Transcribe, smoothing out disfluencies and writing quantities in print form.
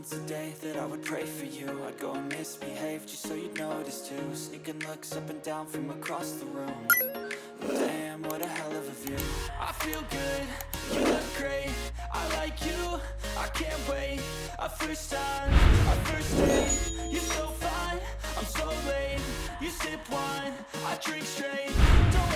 A day that I would pray for you. I'd go and misbehave just so you'd notice too. Sneaking looks up and down from across the room. Damn, what a hell of a view. I feel good, you look great. I like you, I can't wait. A first time, a first date. You're so fine, I'm so late. You sip wine, I drink straight. Don't